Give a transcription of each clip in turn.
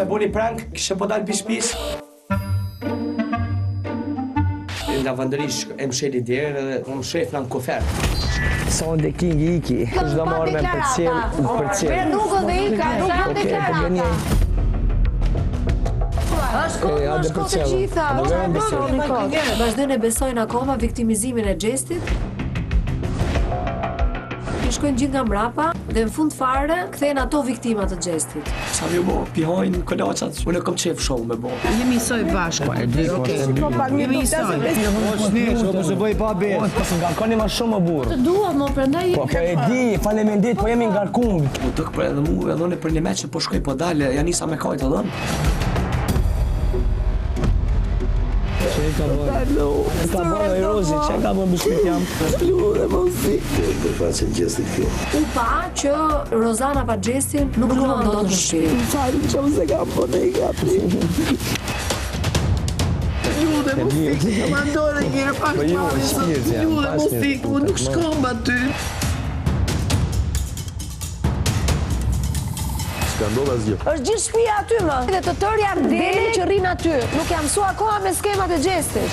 me bo një prank, kishe po dalë pish. Lavandërish e më sheli djerë dhe më shef në kofer. Son dhe king iki, është do marrë me për cilë. Ver rrugën dhe ika, nuk ka deklarata. Është kohë në shkote gjitha, vazhdojnë e besojnë akoma viktimizimin e gjestit. Shkojnë gjithë nga mrapa dhe në fund fare kthejnë ato viktimat të gjestit. Sa mi bo, pihojnë kolaçat, unë e kom qef shumë me bo. Jemi soj bashkë. Jemi soj. Po se bëj pa bet. Po se ngarkoni ma shumë më burë. Të duat më prandaj. Po e di, faleminderit, po jemi ngarkum. Po dëk për edhe mu, edhe unë për një meq që po shkoj po dale, ja nisa me kajtë edhe. Ka bërë e rozi, që ka bërë bëshkët jam? Lure, mosi. Për faqen gjestit kjo. U pa që Rozana pa gjestin nuk luan do të shpi. Falë që më se ka po ne i gati. Lure, mosi, më ndore njërë pak të Lure, mosi, nuk shkom aty. Është gjithë shtëpia aty më. Dhe të tërë janë dele që rrinë aty. Nuk jam mësua akoma me skemat e gjestit.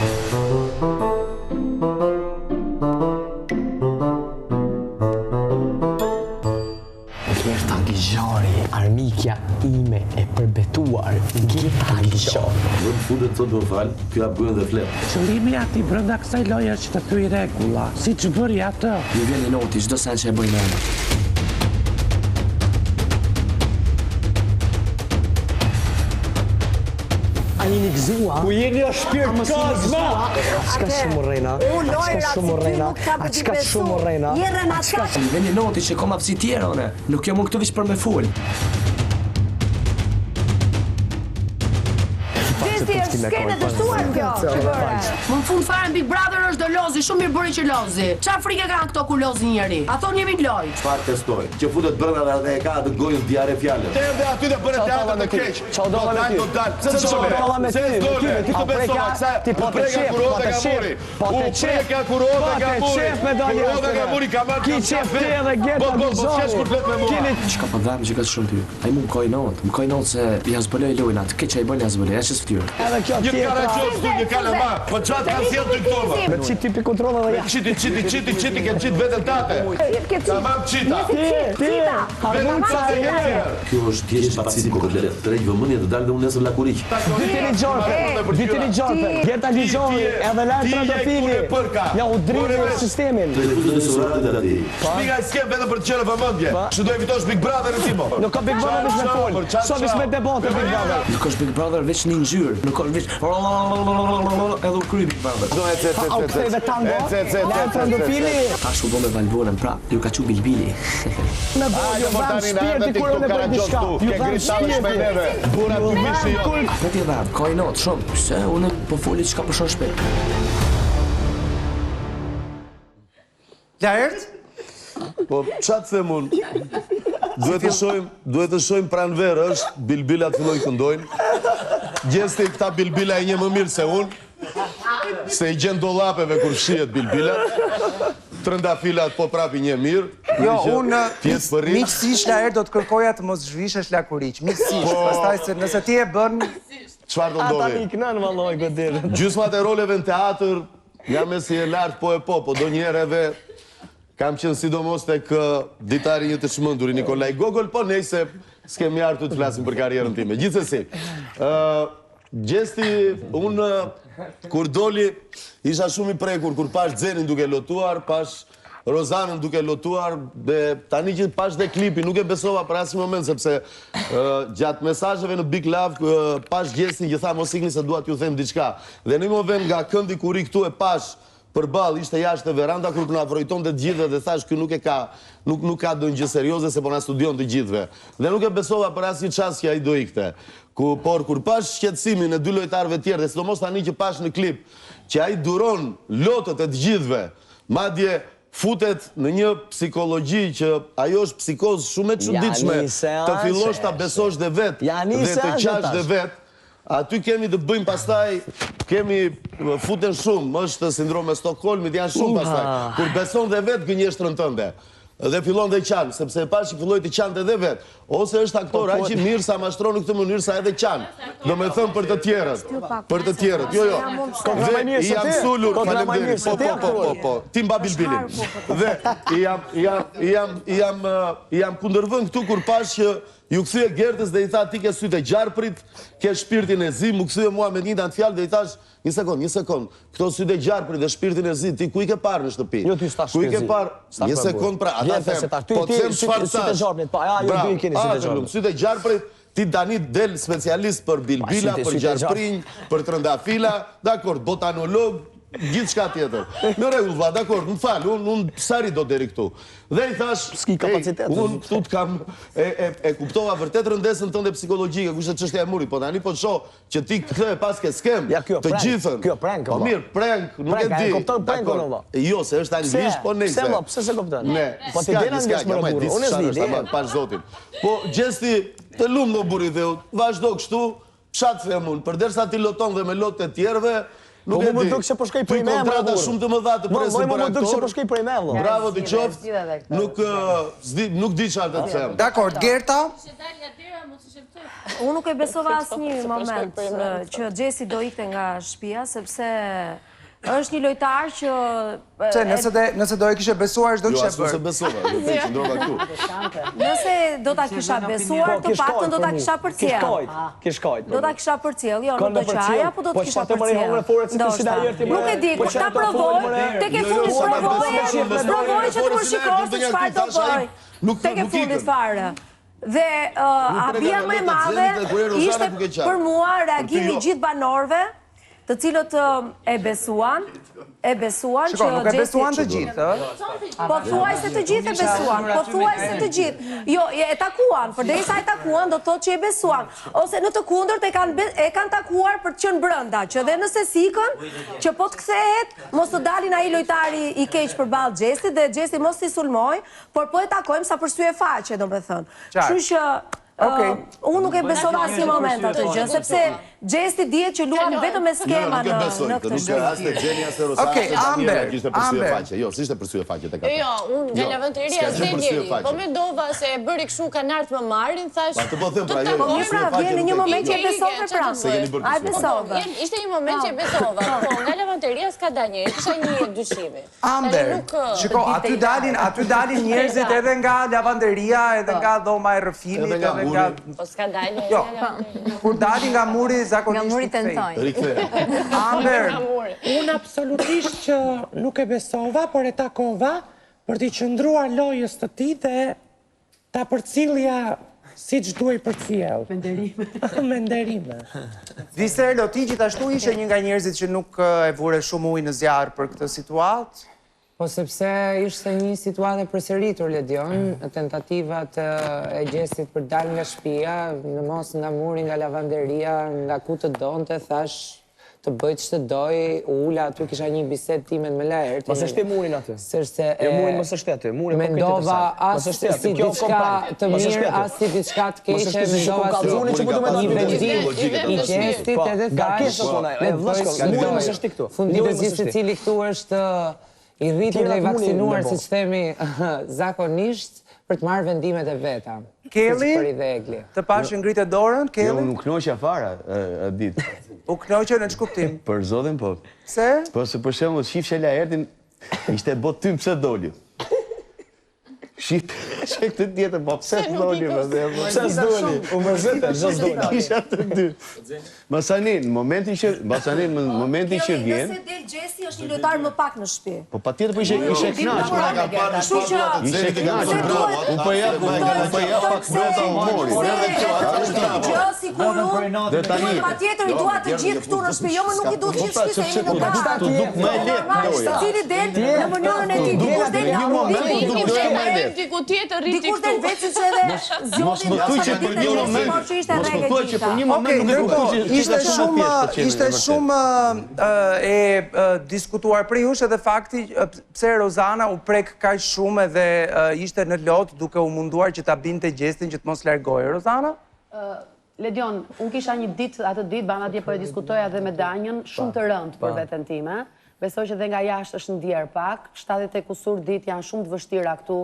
Gerta Gjari, armikja ime e përbetuar. Gerta Gjari. Në fundet të do falë, kjo a bëjnë dhe fletë. Qëllimi ati brenda kësaj loje që të thuj regula. Si që bëri atë? Ju vjen një noti, çdo sen që e bëjnë e. Jeni gëzua? Ku jeni o shpirt kozma? Qka shumë rejna? Qka shumë rejna? A qka shumë rejna? Ju vjen një noti që kom apsi tjera, une. Nuk jam unë këtu vish për me full. Gjesti është skene të shtuar kjo që bëre. Më në fund fare në Big Brother është do lozi, shumë mirë bëri që lozi. Qa frike kanë këto ku lozi njeri? A thonë jemi loj. Çfarë testoj? Që futet brenda dhe e ka të gojën djare fjallën. Te erdhe aty dhe bëre teatër të keq. Çau do me ty. Se dolla me ty. ti të besova kësa. Ti po të qef, Po të qef me dalje. Kurota ka muri ka marrë. Ki qef te edhe Gerta Gjari. Çka po dhem që ka shumë ty? Ai mu më koj not se ja zbuloj lojnat. Keq ai bën ja zbuloj, është fytyrë. edhe kjo Një karaqos tu, një kalama. Po çfarë kanë sjell ty këto më? Me çit tipi kontrolla dhe ja. Çiti ke çit veten tate. Tamam çita. Ti. Harmonca e jera. Kjo është thjesht pacit komplet. Tregj vëmendje të dalë dhe unë nesër la kuriq. Ditën i gjarpe. Gerta Ligjoni, edhe lart trandafili. Ja u dritë sistemin. Shpiga e skem vetëm për të qenë vëmendje. Kështu do evitosh Big Brother-in ti mo. Nuk ka Big Brother veç me fol. Sa veç me debate Big Brother. Nuk është Big Brother veç një ngjyrë. Nuk është veç edhe u kry Big Brother. Do Ktheve tango. Lart trandafili. Tash u bë me Valvonën prap. Ju ka çu Bilbili. Me bojo vam shpirti kur unë bëj diçka. Ju vam shpirti. Bura ti mishi jo. Po ti dha, ka i not shumë. Se unë po foli çka po shoh shpejt. Lart? Po çat them unë? Duhet të shohim pranverë është bilbilat fillojnë këndojnë. Gjesti këta bilbila e një më mirë se unë. Se i gjen dollapeve kur fshihet bilbilat. Trëndafilat po prapi një mirë. Jo, unë miqësisht la herë do të kërkoja të mos zhvishesh la kuriq. Miqësisht, pastaj se nëse ti e bën, çfarë do ndodhi? Ata iknan valloj godet. Gjysmat e roleve në teatr jam me si e lartë po do njerë edhe kam qenë sidomos tek ditari një të shmënduri Nikolaj Gogol, po nej se s'kemi ardhur të flasim për karrierën time. Gjithsesi, gjesti unë kur doli isha shumë i prekur kur pash Xenin duke lotuar, pash Rozanën duke lotuar, dhe tani që pash dhe klipi, nuk e besova për asnjë moment sepse gjatë mesazheve në Big Love pash Gjestin që tha mos ikni se dua t'ju them diçka. Dhe në një moment nga këndi kur i këtu e pash përballë ishte jashtë veranda kur na vrojtonte të gjithëve dhe thash ky nuk ka ndonjë gjë serioze se po na studion të gjithëve. Dhe nuk e besova për asnjë çast që ai do ikte. Por kur pash shqetësimin e dy lojtarëve tjerë dhe sidomos tani që pash në klip që ai duron lotët e të gjithëve, madje futet në një psikologji që ajo është psikozë shumë e çuditshme, të fillosh ta besosh dhe vet dhe të qash dhe vet. Aty kemi të bëjmë pastaj, futen shumë, është sindrome Stockholmit, janë shumë pastaj. Kur beson dhe vetë gënjeshtrën tënde. dhe fillon dhe qanë, sepse e pash që filloj të qanë edhe vetë, ose është aktor aq i mirë sa mashtron në këtë mënyrë sa edhe qanë. Do me thëmë për të tjerët. Për të tjerët, jo. Dhe i jam sulur, falemderit, po, ti mba bilbilin. Dhe i jam kundërvën këtu kur pash që ju këthyë Gertës dhe i tha ti ke sytë e gjarprit, ke shpirtin e zi, mu këthyë mua me një të fjalë dhe i thash, një sekund, këto sytë e gjarprit dhe shpirtin e zi, ti ku i ke parë në shtëpi? Jo, ty s'ta shpirti. Ku i ke parë? Një sekund pra, ata them, po të them çfarë thash. Sytë e gjarprit, ti tani del specialist për bilbila, për gjarprinj, për trëndafila, dakor, botanolog, gjithë shka tjetër. Në regull, va, dakor, më falë, unë sari do deri këtu. Dhe i thash, unë këtu të kam, e kuptova vërtet rëndesën tënde psikologjike, kushtë çështja e murit, po tani po të shoh që ti këtë e pas ke skem, të gjithën. Kjo prank, po mirë, prank, nuk e di. Kupton prank o nëva? Jo, se është anglisht, po nejse. Pse se kupton? Ne, s'ka, pash zotin. Po, gjesti, të lumë në burit dhe vazhdo kështu, pshat them unë, përderisa ti loton dhe me lot të tjerëve, nuk e di. Po më duk që po shkoj për i me, kontrata shumë të më dha të presin për aktor. Më duk që po shkoj për i me, vlo. Bravo të qoftë, nuk di çfarë të them. Dakor, Gerta? Unë nuk e besova asnjë moment që Gjesi do ikte nga shtëpia, sepse është një lojtar që... Pse, nëse do e kishe besuar, çdo kishe bërë. Jo, as nëse besova, Nëse do ta kisha besuar, të paktën do ta kisha përcjell. Do ta kisha përcjell, jo, nuk do qaj, apo do të kisha përcjell. Nuk e di, ta provoj, tek e fundit provoj që të më shikosh se çfarë do bëj. Tek e fundit fare. Dhe habia më e madhe ishte për mua reagimi gjithë banorëve, të cilët e besuan Shiko, nuk e besuan të gjithë, Po thuaj se të gjithë e besuan, po thuaj se të gjithë. Jo, e takuan, përderisa e takuan do të thotë që e besuan. Ose në të kundërt e kanë takuar për të qenë brenda, që dhe nëse sikën, që po të kthehet, mos të dalin ai lojtari i keq përballë Xhesit dhe Xhesi mos t'i sulmoj, por po e takojmë sa për sy e faqe, domethënë. Kështu që unë nuk e besova asnjë moment atë gjë, sepse Xhesi dihet që luan vetëm me skema në këtë shtëpi. Nuk është Xheni as Rosana. Okej, Amber. Jo, s'ishte për sy e faqe tek ata. Jo, unë nga lavanderia s'djeri. Po mendova se e bëri kështu kanart më marrin, thash. Po të them pra, jo. Po mirë, vjen në një moment që e besove pra. Ai besove. Ishte një moment që e besova. Po nga lavanderia s'ka dalë, kisha një dyshimi. Amber, shiko, aty dalin njerëzit edhe nga lavanderia, edhe nga dhoma e rrëfimit, edhe nga... Po s'ka dalë. Jo, kur dalin nga muri, zakonisht tentojnë. Amber. Unë absolutisht që nuk e besova, por e takova për t'i qëndruar lojës të ti dhe ta përcilja si që duaj përcjell. Me nderime. Visero, ti gjithashtu ishe një nga njerëzit që nuk e vure shumë ujë në zjarë për këtë situatë? Po sepse ishte një situatë e përsëritur, Ledion, tentativat e Gjesit për dal nga shtëpia, në mos nga muri, nga lavanderia, nga ku të donte, thash të bëjt që të doj, ula aty kisha një bisedë time me Laertin. Mos e shti murin aty. Jo, murin mos e shti aty. Mendova as si diçka të mirë, as si diçka të keqe, mendova si një vendim i Gjesit edhe thash fundit e gjithë se cili këtu është i rritur dhe i vaksinuar, si që themi zakonisht, për të marrë vendimet e veta. Kelly, të pashë ngritë dorën, Kelly? Jo, nuk knoqja fara, ditë. U knoqja në ç'kuptim? Për zotin, po. Se? Po, se për shembull, shifshe Laertin, ishte bot tym pse doli. Shqip këtë tjetër, po pse s'doli? Pse s'doli? U mërzete, zë s'doli. Kisha të dy. Masanin, në momentin që vjen... Nëse del Gjesi është një lojtar më pak në shtëpi. Po patjetër po ishe knaq. Ishe knaq. Unë po jap pak brenda humorit. Gjë sikur unë, patjetër i dua të gjithë këtu në shtëpi, jo më nuk i duhet gjithë shtëpi se jemi lojtar. Tu duk më lehtë. Cili del në mënyrën e tij, dikush del në moment. Diku tjetër rrit dikush del vetë që edhe zgjodhin ishte shumë e diskutuar prej jush edhe fakti pse Rozana u prek kaq shumë edhe ishte në lot duke u munduar që ta binte Gjestin që të mos largohej. Rozana? Ledion, unë kisha një ditë, atë ditë, bana dje po e diskutoja dhe me Danjën, shumë të rëndë për veten time, besoj që dhe nga jashtë është ndjerë pak, 70 e kusur dit janë shumë të vështira këtu,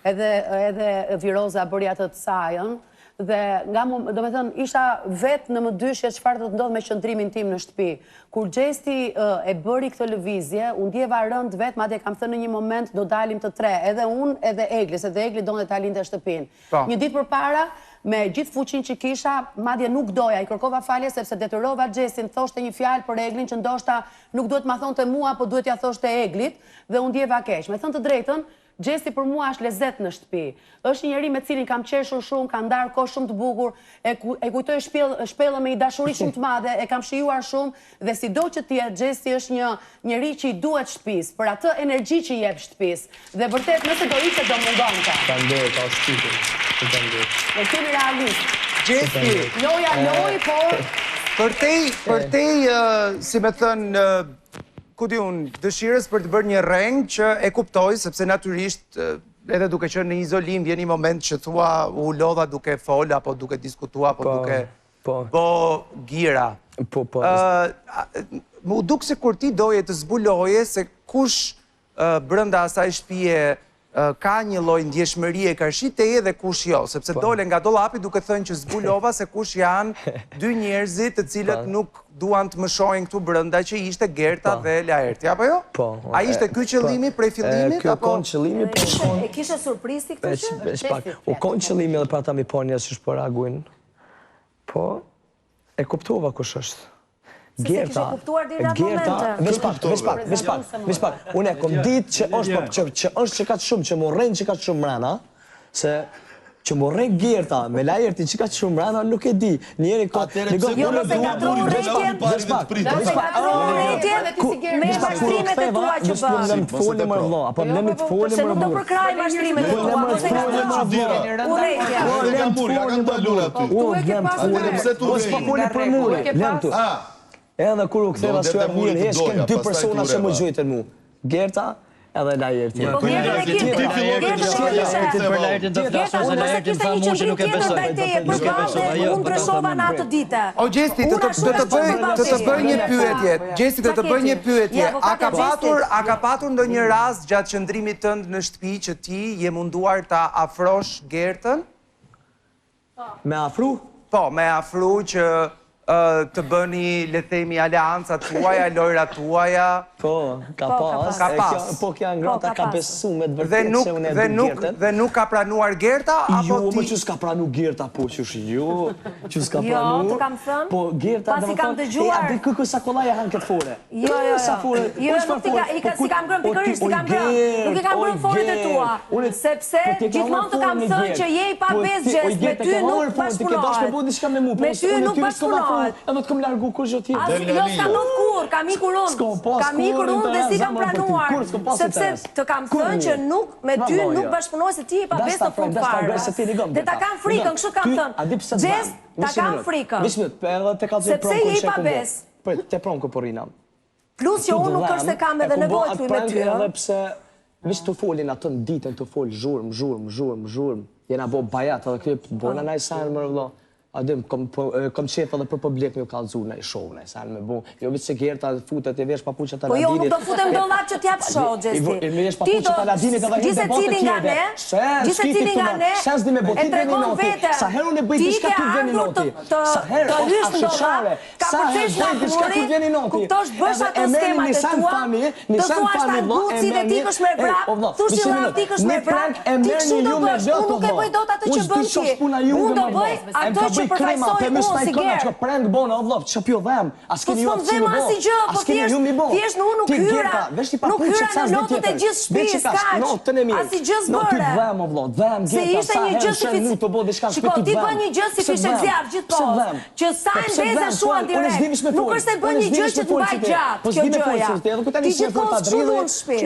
edhe Viroza bëri atë të sajën, dhe do me thënë, isha vetë në më dyshje çfarë do të ndodhë me qëndrimin tim në shtëpi. Kur Gjesti e bëri këtë lëvizje, unë ndjeva rënd vetë, madje kam thënë në një moment do dalim të tre, edhe unë edhe Egli, se dhe Egli do në ta linte shtëpin. Një ditë përpara, me gjithë fuqin që kisha, madje nuk doja, i kërkova falje sepse detyrova Gjestin, thoshte një fjalë për Eglin që ndoshta nuk duhet ma thonë të mua, po duhet ja thoshte Eglit, dhe unë ndjeva keq. Me thënë të drejtën, Gjesti për mua është lezet në shtëpi. Është një njeri me cilin kam qeshur shumë, ka ndarë kohë shumë të bukur, e kujtoj shpellën me i dashuri shumë të madhe, e kam shijuar shumë, dhe sido që tjetë, Gjesti është një njeri që i duhet shtëpis, për atë energji që i jep shtëpis. Dhe vërtet, nëse do ishte do mungon ka. Ka ndërë, ka shqipin. E kemi realist. Gjesti. Loja loj, por... Për tej, si me thënë, ku di unë, dëshirës për të bërë një reng që e kuptoj, sepse natyrisht, edhe duke qenë në izolim, vjen një moment që thua u lodha duke fol, apo duke diskutua, apo duke bo gira. Mu duk se kur ti doje të zbuloje se kush brënda asaj shtëpie ka një lloj ndjeshmërie karshiteje dhe kush jo, sepse dole nga dollapi duke thënë që zbulova se kush janë dy njerëzit të cilët nuk duan të më shohin këtu brenda që ishte Gerta dhe Laerti, apo jo? Po. A ishte ky qëllimi prej fillimit? Kjo konë qëllimi, po shkon... E kishe surprizi këtë që? U konë qëllimi edhe pra ta mi po një që shpo reaguin. Po, e kuptova kush është. Gerta, vesh pak, unë e kom ditë që është që ka të shumë, që më rejnë që ka të shumë mrena, se që më rejnë Gerta me Laertin që ka të shumë mrena, nuk e di. Njeri ka... Jo, më se ka të rejtjen, me mashtrimet e tua që bërë. Në më të folë më rëvlo, apo në më të folë më rëvlo. Se nuk do përkraj mashtrimet e tua, më se ka të rejtja. Edhe kur u ktheva shuar mirë, heshken dy persona që më gjojtën mu. Gerta edhe Laerti. Po Gerta dhe Gerta nëse kishte një qëndrim tjetër ndaj teje për bashkë dhe unë ndryshova në atë dite. O Gjesti, të të bëj një pyetje. Gjesti, të të bëj një pyetje. A ka patur ndonjë rast gjatë qëndrimit tënd në shtëpi që ti je munduar ta afrosh Gertën? Me afru? Po, me afru që të bëni, le themi, aleancat tuaja, lojrat tuaja. Po, ka pas. Po, kja ngrata ka besu me të vërtet që unë e du Gertën. Dhe nuk ka pranuar Gerta? Jo, më që s'ka pranu Gerta, po, që që s'ka pranu. Jo, të kam thënë, po, Gerta, pasi kam dëgjuar. E, a di këkë sa kollaja hanë këtë fore. Jo, si kam grën pikërisht, si kam grën. Nuk e kam grën foret e tua. Sepse, gjithmonë të kam thënë që je i pa bezgjes, me ty nuk bashkëpunohet. Me ty nuk bashkëpunohet. Edhe të kom largu kur që tjetë. Jo, s'ka not kur, kam ikur unë dhe si kam pranuar. Sepse të kam thënë që me ty nuk bashkëpunohet se ti i pa bes të fund farës. Dhe ta kam frikën, kështu kam thënë. Gjes, ta kam frikën. Sepse je i pa bes. Te pronë këporina. Plus që unë nuk është se kam edhe nevojë të me ty. Edhe pse, vish të folin atë në ditën, të folë zhurm. Jena bo bajat, edhe këtë bona na i sajnë më rëvdo. Adim, kom qetë edhe për publik me ju kalëzu në i show, në i sanë me bu. Jo vitë se Gerta futet e vesh papuqet të Aladinit. Po jo, nuk do futem do latë që t'japë show, Gjesti. I vesh papuqet të Aladinit edhe hirë dhe botë të tjede. Gjithse cili nga ne, e tregon vete, ti ke ardhur të lysh në dola, ka përtesh lakuri, kuptosh bësh ato skemat e tua, të thua shta guci dhe ti kësh me vrap, thush që la ti kësh me vrap, ti kështu do bësh, unë nuk e bëj do të atë që bën ti. Unë do bëj ato që përfajsoj unë si Gertë. Që prendë bonë, o vlop, që pjo dhem, askeni ju atë që më bo, askeni ju mi bo. Thjesht në unë nuk hyra në lotët e gjithë shpi, s'kaq, as i gjës bërë. No, ty dhem, o vlop, dhem, Gerta, sa herë shenë mu të bo, dhe shka shpe ty dhem. Shiko, ti bë një gjës si fishe zjarë gjithë posë, që sajnë beze shuan direkt, nuk është e bë një gjës që të mbaj gjatë, kjo gjëja. Ti gjithë posë që në shpi.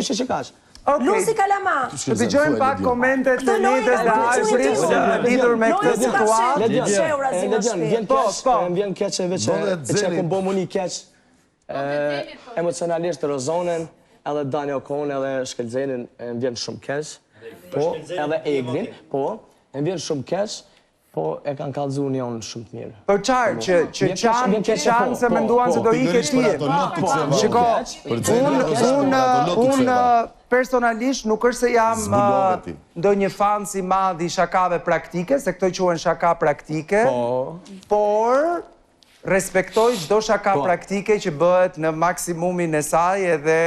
Lusi Kalama. Të dëgjojmë pak komentet të Nedës dhe Ajbrit lidhur me këtë situatë. Më vjen keq e veç e që kom bo mu një keq emocionalisht të Rozonen, edhe Dani Okon, edhe Shkelzenin, më vjen shumë keq. Po, edhe Eglin, po, më vjen shumë keq, Po, e kanë kallëzu një onë shumë të mirë. Për qarë që qanë se menduan se do ike ti. Shiko, unë personalisht nuk është se jam ndo një fan si madhi shakave praktike, se këto quen shaka praktike, por respektoj çdo shaka praktike që bëhet në maksimumin e saj edhe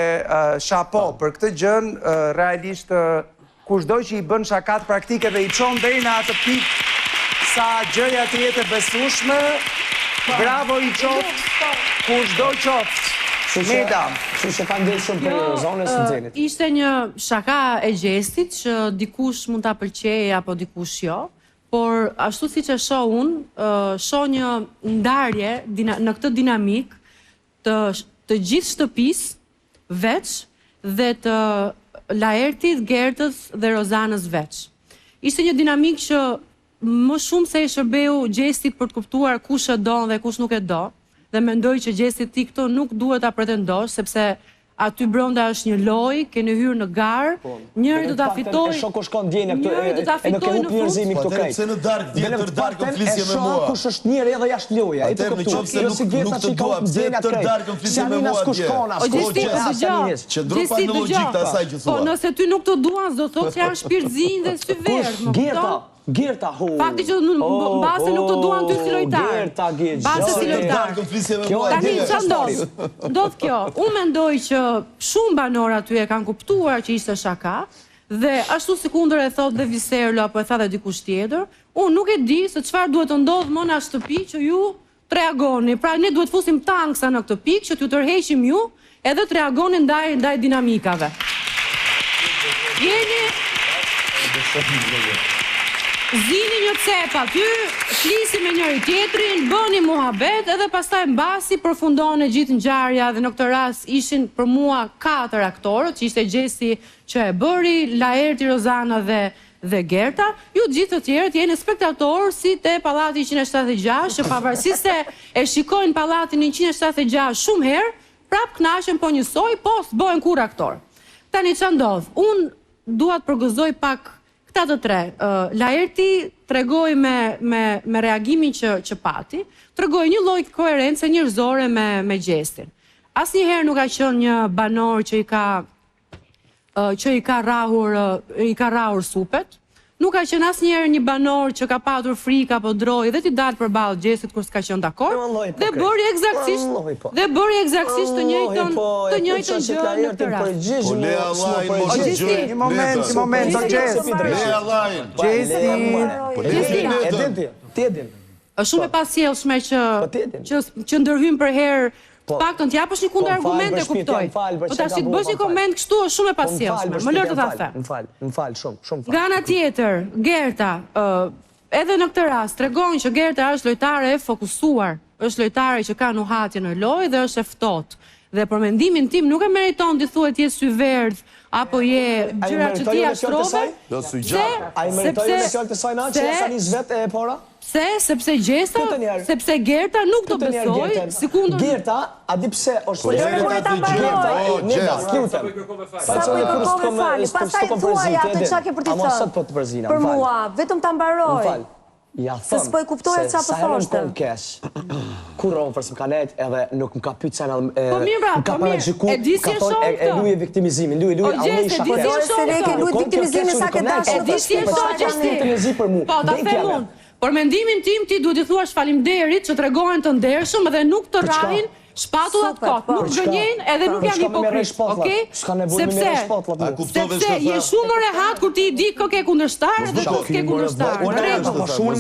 shapo. Për këtë gjën, realisht, kushdo që i bën shakat praktike dhe i qonë deri në atë pikë sa gjëja të jetë e besueshme, bravo i qoftë, kushdo qoftë. Meda. Që ka ndërë shumë për zonës në Xhenit. Ishte një shaka e gjestit që dikush mund ta pëlqejë apo dikush jo, por ashtu siç e shoh unë, shoh një ndarje në këtë dinamik të gjithë shtëpisë veç dhe të Laertit, Gertës dhe Rozanës veç. Ishte një dinamik që më shumë se i shërbeu gjestit për të kuptuar kush e do dhe kush nuk e do, dhe mendoj që gjestit ti këto nuk duhet ta pretendosh, sepse aty brenda është një lojë, keni hyrë në garë, njëri do ta fitojë. E shoko shkon djenja këtu, e nuk e hup njerëzimi këtu krejt. Se në dark vjetër darkën flisje me mua. E kush është njëri edhe jashtë loja. Atëherë në qoftë se nuk të dua, pse të darkën flisje me mua atje. Gjesti, logjik të asaj që thua. Po nëse ty nuk të duan, do thotë që janë shpirtëzinj dhe sy verdh, Gerta, ho. Fakti që mbase nuk të duan ty si lojtar. Gerta, Base si lojtar. Tani ç'ndodh? Ndodh kjo. Unë mendoj që shumë banorë aty e kanë kuptuar që ishte shaka dhe ashtu sikundër e thot dhe Viserlo apo e tha dhe dikush tjetër, unë nuk e di se çfarë duhet të ndodh më në shtëpi që ju të reagoni. Pra ne duhet fusim tanksa në këtë pikë që t'ju tërheqim ju edhe të reagoni ndaj dinamikave. Jeni zini një cep aty, flisi me njëri tjetrin, bëni muhabet edhe pastaj mbasi përfundon e gjithë ngjarja dhe në këtë rast ishin për mua 4 aktorët, që ishte Gjesti që e bëri, Laerti, Rozana dhe Gerta. Ju gjithë të tjerët jeni spektatorë si te Pallati 176, që pavarësisht se e shikojnë Pallatin 176 shumë herë, prap kënaqen po njësoj, po s'bëhen kur aktor. Tani ç'a ndodh? Unë dua të përgëzoj pak këta të tre. Laerti tregoi me reagimin që pati, tregoi një lloj koherence njerëzore me Gjestin. Asnjëherë nuk ka qenë një banor që i ka rrahur supet. Nuk ka qenë asnjëherë një banor që ka patur frikë apo drojë dhe t'i dalë përballë Gjestit kur s'ka qenë dakord. Dhe bëri eksaktësisht të njëjtën gjë në këtë rast. Po le Allahin, një moment, o Gjesti. Le Allahin. Gjesti. Është shumë e pasjellshme që ndërhyjmë për herë. Paktën t'japësh një kundër argumente, kuptoj. Po tash të bësh një koment kështu është shumë e pasjellshme. Më lër të ta them. Më fal, shumë. Nga ana tjetër, Gerta, edhe në këtë rast tregon që Gerta është lojtare e fokusuar, është lojtare që ka nuhatje në lojë dhe është e ftohtë. Dhe për mendimin tim nuk e meriton të thuhet je sy verdh apo je gjëra që ti ashtrove. A i meritoj në fjallë të sajna që sa një zvet e para? Sepse Gerta nuk do besoj, sikundër... Gerta, a di pse është... Pastaj thuaj atë çka ke për t'i thënë. Për mua, vetëm ta mbaroj. Se s'po e kuptoja qa po thoshte. Kur ronë për së më ka nejt edhe nuk më ka pytë cena Po mirë, e di si e shohë e luj e viktimizimin, luj, a unë i shakoj. E luj viktimizimin sa ke dashur. E di si e shohë Po, ta them unë. Por mendimin tim ti duhet i thuash faleminderit që tregohen të ndershëm dhe nuk të rrahin shpatullat kot, nuk gënjejnë edhe nuk janë hipokrit, okej? Sepse je shumë më rehat kur ti i di kë ke kundërshtar dhe kë s'ke kundërshtar. Shumë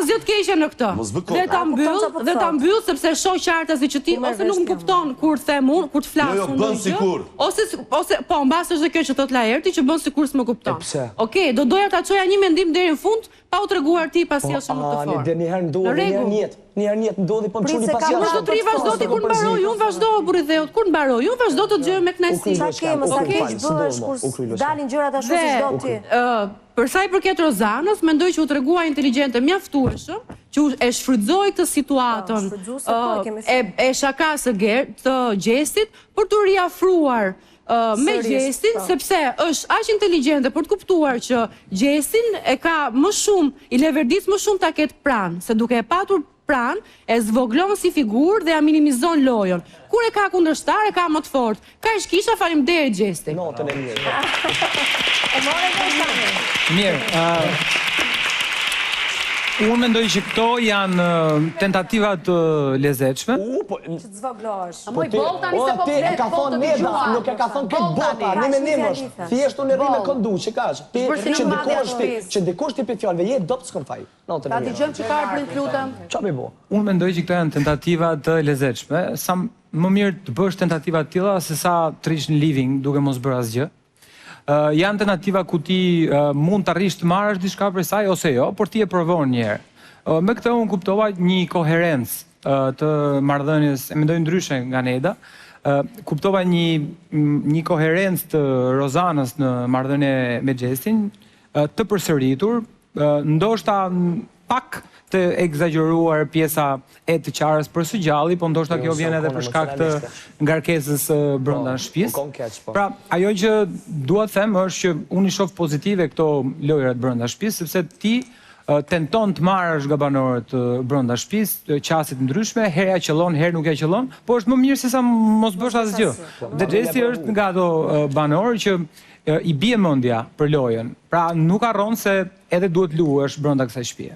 zë të keqe në këtë. Dhe ta mbyll sepse shoh qartë si që ti ose nuk më kupton kur them unë, kur të flas unë. Ose po mbas është kjo që thot Laerti që bën sikur s'më kupton. Okej, do doja ta çoja një mendim deri në fund pa u treguar ti pasjellshëm në këtë formë. Një herë ndodhi, një herë njetë ndodhi, po më quni pasjellshëm. Unë do të ri vazhdo ti kur mbaroj, unë vazhdo burri dheut, kur mbaroj, unë vazhdo të gjë me kënaqësi. Qa kemë, sa keq bësh kur dalin gjërat ashtu si s'do ti. Për sa i përket Rozanës, mendoj që u tregua inteligjente mjaftueshëm, që e shfrytëzoi këtë situatën e shakasë të Gjestit për të riafruar me Gjestin, sepse është aq inteligjente për të kuptuar që Gjestin e ka më shumë, i leverdis më shumë ta ketë pranë, se duke e patur pranë, e zvoglon si figurë dhe ja minimizon lojën. Kur e ka kundërshtar, e ka më të fortë. Kaq kisha, faleminderit Gjesti. Notën e mirë. E more Gojsani. Mirë, unë mendoj që këto janë tentativat lezetshme. Që të zvoglohesh. Moj Bolta nise po flet, ka thonë Neda, nuk e ka thonë këtë Bota, në menim është. Thjesht unë rri me këndu, që kash. Që dikush ti për fjallëve, je dopt s'kom faj. Ta dëgjojmë që ka Arblin, lutem. Qa me bo? Unë mendoj që këto janë tentativat lezetshme. Sa më mirë të bësh tentativat tilla se sa të rish në living duke mos bërë asgjë. Janë tentativa ku ti mund të arrish të marrësh diçka për saj ose jo, por ti e provon një herë. Me këtë unë kuptova një koherencë të marrëdhënies, e mendoj ndryshe nga Neda. Kuptova një koherencë të Rozanës në marrëdhënie me Gjestin, të përsëritur, ndoshta pak të egzageruar pjesa e të qarës për së gjalli, po ndoshta kjo vjen edhe për shkak të ngarkesës brenda shtëpisë. Pra, ajo që dua të them është që unë i shoh pozitive këto lojrat brenda shtëpisë, sepse ti tenton të marrësh nga banorët brenda shtëpisë, qasit ndryshme, herë ja qellon, herë nuk ja qellon, po është më mirë se sa mos bësh asgjë. Dhe Gjesti është nga ato banorë që i bie mendja për lojën. Pra, nuk harron se edhe duhet luhesh brenda kësaj shtëpie.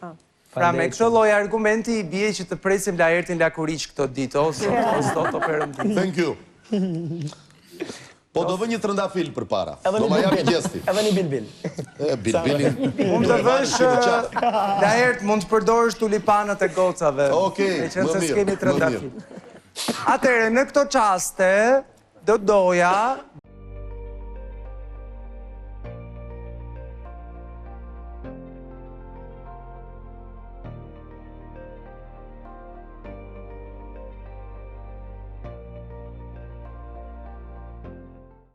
Pra me këtë lloj argumenti i bie që të presim Laertin Lakuriç këto ditë ose sot o perëndim. Thank you. Po do vë një trëndafil përpara. Do ma japi Gjesti. Edhe një bilbil. Bilbilin. Mund të vësh Laert, mund të përdorësh tulipanët e gocave. Okej, më mirë. Atëherë në këto çaste do doja